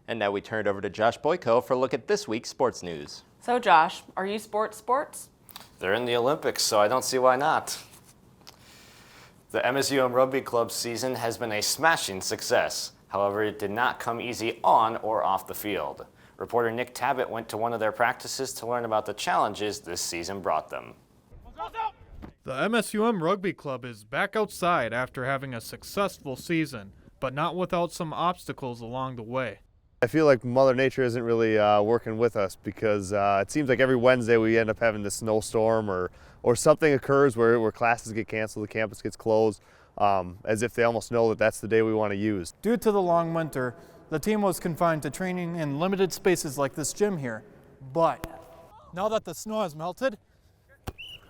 And now we turn it over to Josh Boyko for a look at this week's sports news. So Josh, are you sports? They're in the Olympics, so I don't see why not. The MSUM Rugby Club season has been a smashing success. However, it did not come easy on or off the field. Reporter Nick Tabbitt went to one of their practices to learn about the challenges this season brought them. The MSUM Rugby Club is back outside after having a successful season, but not without some obstacles along the way. I feel like Mother Nature isn't really working with us because it seems like every Wednesday we end up having this snowstorm or something occurs where classes get canceled, the campus gets closed, as if they almost know that that's the day we want to use. Due to the long winter, the team was confined to training in limited spaces like this gym here. But now that the snow has melted,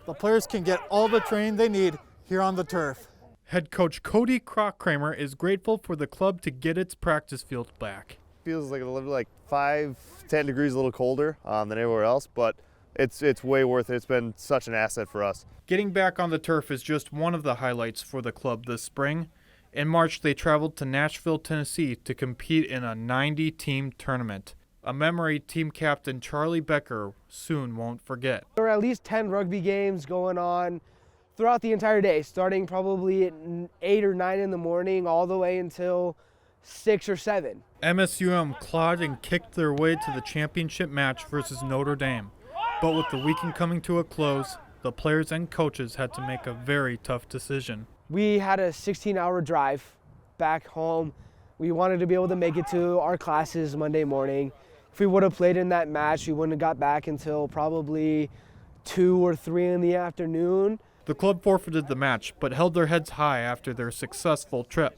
the players can get all the training they need here on the turf. Head coach Cody Krock-Kramer is grateful for the club to get its practice field back. Feels like a little like 5-10 degrees a little colder than everywhere else, but it's way worth it. It's been such an asset for us. Getting back on the turf is just one of the highlights for the club this spring. In March, they traveled to Nashville, Tennessee to compete in a 90-team tournament, a memory team captain Charlie Becker soon won't forget. There were at least 10 rugby games going on throughout the entire day, starting probably at 8 or 9 in the morning all the way until 6 or 7. MSUM clawed and kicked their way to the championship match versus Notre Dame. But with the weekend coming to a close, the players and coaches had to make a very tough decision. We had a 16-hour drive back home. We wanted to be able to make it to our classes Monday morning. If we would have played in that match, we wouldn't have got back until probably 2 or 3 in the afternoon. The club forfeited the match, but held their heads high after their successful trip.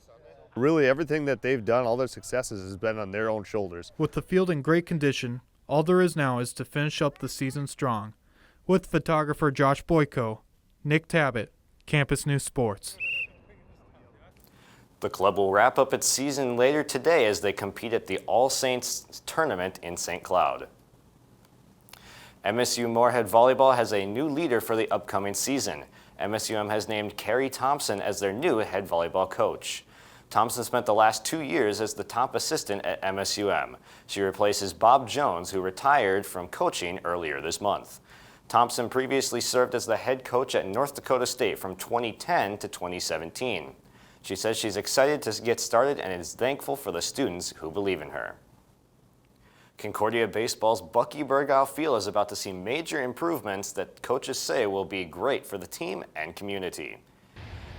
Really, everything that they've done, all their successes, has been on their own shoulders. With the field in great condition, all there is now is to finish up the season strong. With photographer Josh Boyko, Nick Tabbitt, Campus News Sports. The club will wrap up its season later today as they compete at the All Saints tournament in St. Cloud. MSU Moorhead Volleyball has a new leader for the upcoming season. MSUM has named Carrie Thompson as their new head volleyball coach. Thompson spent the last 2 years as the top assistant at MSUM. She replaces Bob Jones, who retired from coaching earlier this month. Thompson previously served as the head coach at North Dakota State from 2010 to 2017. She says she's excited to get started and is thankful for the students who believe in her. Concordia Baseball's Bucky Burgow Field is about to see major improvements that coaches say will be great for the team and community.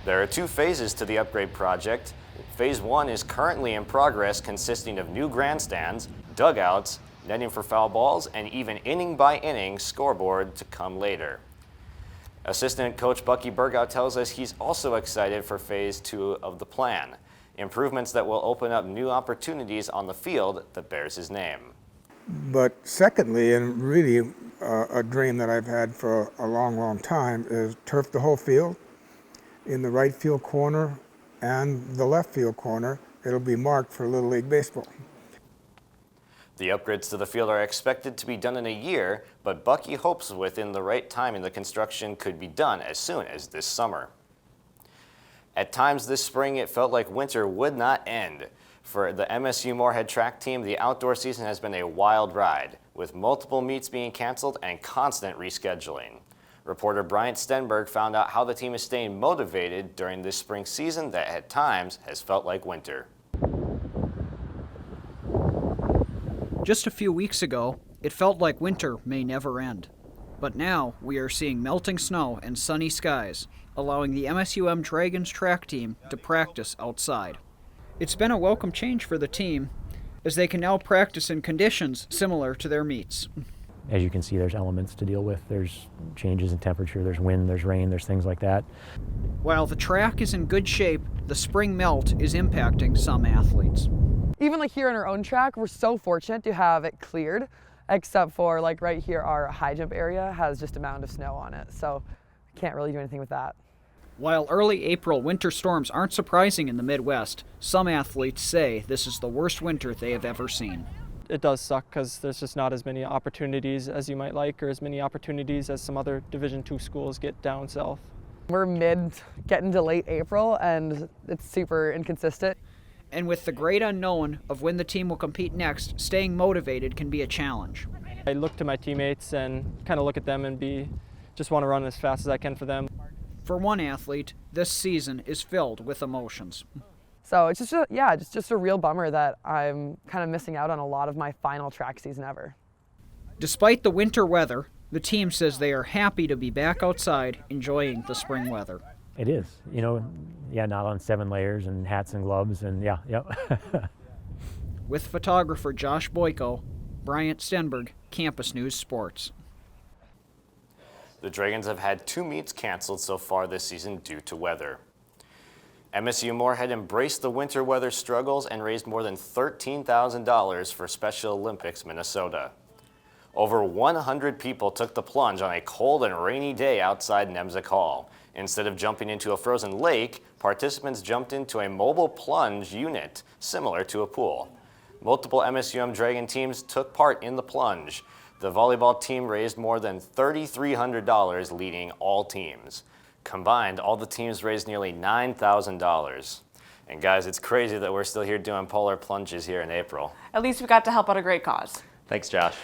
There are 2 phases to the upgrade project. Phase 1 is currently in progress, consisting of new grandstands, dugouts, netting for foul balls, and even inning-by-inning scoreboard to come later. Assistant coach Bucky Burgow tells us he's also excited for Phase 2 of the plan, improvements that will open up new opportunities on the field that bears his name. But secondly, and really a dream that I've had for a long time, is turf the whole field. In the right field corner and the left field corner, it'll be marked for Little League Baseball. The upgrades to the field are expected to be done in a year, but Bucky hopes within the right time the construction could be done as soon as this summer. At times this spring, it felt like winter would not end. For the MSU Moorhead track team, the outdoor season has been a wild ride, with multiple meets being canceled and constant rescheduling. Reporter Bryant Stenberg found out how the team is staying motivated during this spring season that at times has felt like winter. Just a few weeks ago, it felt like winter may never end. But now we are seeing melting snow and sunny skies, allowing the MSUM Dragons track team to practice outside. It's been a welcome change for the team, as they can now practice in conditions similar to their meets. As you can see, there's elements to deal with. There's changes in temperature, there's wind, there's rain, there's things like that. While the track is in good shape, the spring melt is impacting some athletes. Even like here on our own track, we're so fortunate to have it cleared, except for like right here, our high jump area has just a mound of snow on it. So can't really do anything with that. While early April winter storms aren't surprising in the Midwest, some athletes say this is the worst winter they have ever seen. It does suck because there's just not as many opportunities as you might like, or as many opportunities as some other Division II schools get down south. We're getting to late April, and it's super inconsistent. And with the great unknown of when the team will compete next, staying motivated can be a challenge. I look to my teammates and kind of look at them and just want to run as fast as I can for them. For one athlete, this season is filled with emotions. So it's just a real bummer that I'm kind of missing out on a lot of my final track season ever. Despite the winter weather, the team says they are happy to be back outside enjoying the spring weather. It is, not on 7 layers and hats and gloves and With photographer Josh Boyko, Bryant Stenberg, Campus News Sports. The Dragons have had 2 meets canceled so far this season due to weather. MSU Moorhead embraced the winter weather struggles and raised more than $13,000 for Special Olympics Minnesota. Over 100 people took the plunge on a cold and rainy day outside Nemzik Hall. Instead of jumping into a frozen lake, participants jumped into a mobile plunge unit similar to a pool. Multiple MSUM Dragon teams took part in the plunge. The volleyball team raised more than $3,300, leading all teams. Combined, all the teams raised nearly $9,000. And guys, it's crazy that we're still here doing polar plunges here in April. At least we got to help out a great cause. Thanks, Josh.